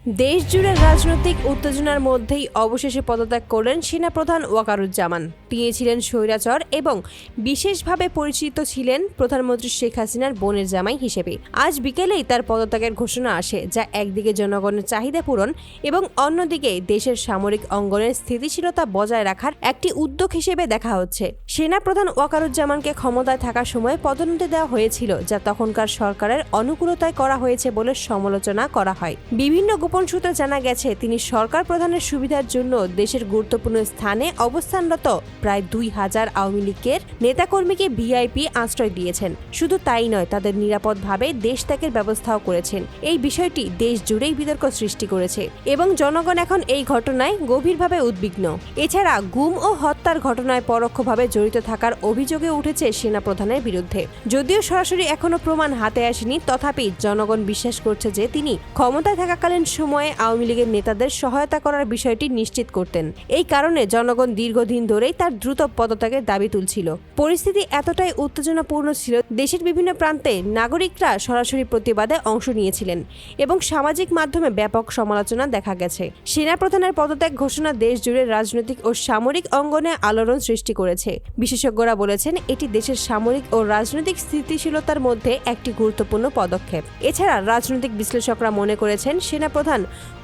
দেশ জুড়ে রাজনৈতিক উত্তেজনার মধ্যেই অবশেষে পদত্যাগ করলেন সেনাপ্রধান ওয়াকারুজ্জামান। তিনি ছিলেন স্বৈরাচার এবং বিশেষভাবে পরিচিত ছিলেন প্রধানমন্ত্রী শেখ হাসিনার বোনের জামাই হিসেবে। আজ বিকেলেই তার পদত্যাগের ঘোষণা আসে, যা একদিকে জনগণের চাহিদা পূরণ এবং অন্যদিকে দেশের সামরিক অঙ্গনের স্থিতিশীলতা বজায় রাখার একটি উদ্যোগ হিসেবে দেখা হচ্ছে। সেনাপ্রধান ওয়াকারুজ্জামানকে ক্ষমতায় থাকার সময় পদোন্নতি দেওয়া হয়েছিল, যা তখনকার সরকারের অনুকূলতায় করা হয়েছে বলে সমালোচনা করা হয়। বিভিন্ন গোপন সূত্রে জানা গেছে, তিনি সরকার প্রধানের সুবিধার জন্য দেশের গুরুত্বপূর্ণ স্থানে অবস্থানরত প্রায় 2000 আওয়ামী লীগের নেতাকর্মীকে ভিআইপি আশ্রয় দিয়েছেন। শুধু তাই নয়, তাদের নিরাপদভাবে দেশ ত্যাগের ব্যবস্থাও করেছেন। এই বিষয়টি দেশ জুড়েই বিতর্ক সৃষ্টি করেছে এবং জনগণ এখন এই ঘটনায় গভীরভাবে উদ্বিগ্ন। এছাড়া গুম ও হত্যার ঘটনায় পরোক্ষভাবে জড়িত থাকার অভিযোগে উঠেছে সেনাপ্রধানের বিরুদ্ধে। যদিও সরাসরি এখনো প্রমাণ হাতে আসেনি, তথাপি জনগণ বিশ্বাস করছে যে তিনি ক্ষমতায় থাকাকালীন সময়ে আওয়ামী লীগের নেতাদের সহায়তা করার বিষয়টি নিশ্চিত করতেন। এই কারণে জনগণ দীর্ঘদিন ধরেই তার দ্রুত পদত্যাগের দাবি তুলছিল। পরিস্থিতি এতটাই উত্তেজনাপূর্ণ ছিল, দেশের বিভিন্ন প্রান্তে নাগরিকরা সরাসরি প্রতিবাদে অংশ নিয়েছিলেন এবং সামাজিক মাধ্যমে ব্যাপক সমালোচনা দেখা গেছে। সেনাপ্রধানের পদত্যাগ ঘোষণা দেশ জুড়ে রাজনৈতিক ও সামরিক অঙ্গনে আলোড়ন সৃষ্টি করেছে। বিশেষজ্ঞরা বলেছেন, এটি দেশের সামরিক ও রাজনৈতিক স্থিতিশীলতার মধ্যে একটি গুরুত্বপূর্ণ পদক্ষেপ। এছাড়া রাজনৈতিক বিশ্লেষকরা মনে করেছেন, সেনাপ্রধান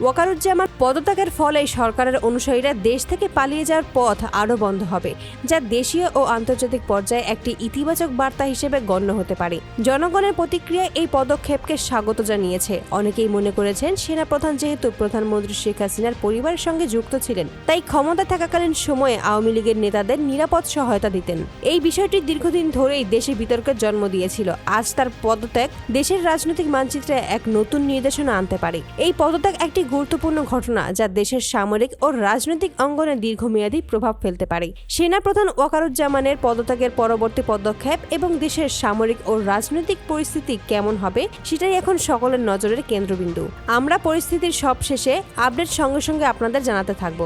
ওয়াকারুজ্জামান পদত্যাগের ফলে সরকারের অনুসারীরা দেশ থেকে পালিয়ে যাওয়ার পথ আরও বন্ধ হবে, যা দেশীয় ও আন্তর্জাতিক পর্যায়ে একটি ইতিবাচক বার্তা হিসেবে গণ্য হতে পারে। জনগণের প্রতিক্রিয়ায় এই পদক্ষেপকে স্বাগত জানিয়েছে। অনেকেই মনে করেছেন, সেনাপ্রধান যেহেতু প্রধানমন্ত্রী শেখ হাসিনার পরিবারের সঙ্গে যুক্ত ছিলেন, তাই ক্ষমতা থাকাকালীন সময়ে আওয়ামী লীগের নেতাদের নিরাপদ সহায়তা দিতেন। এই বিষয়টি দীর্ঘদিন ধরেই দেশে বিতর্কের জন্ম দিয়েছিল। আজ তার পদত্যাগ দেশের রাজনৈতিক মানচিত্রে এক নতুন নির্দেশনা আনতে পারে। এই পদত্যাগ একটি গুরুত্বপূর্ণ ঘটনা, যা দেশের সামরিক ও রাজনৈতিক অঙ্গনে দীর্ঘমেয়াদী প্রভাব ফেলতে পারে। সেনাপ্রধান ওয়াকারুজ্জামানের পদত্যাগের পরবর্তী পদক্ষেপ এবং দেশের সামরিক ও রাজনৈতিক পরিস্থিতি কেমন হবে, সেটাই এখন সকলের নজরের কেন্দ্রবিন্দু। আমরা পরিস্থিতির সবশেষে আপডেট সঙ্গে সঙ্গে আপনাদের জানাতে থাকব।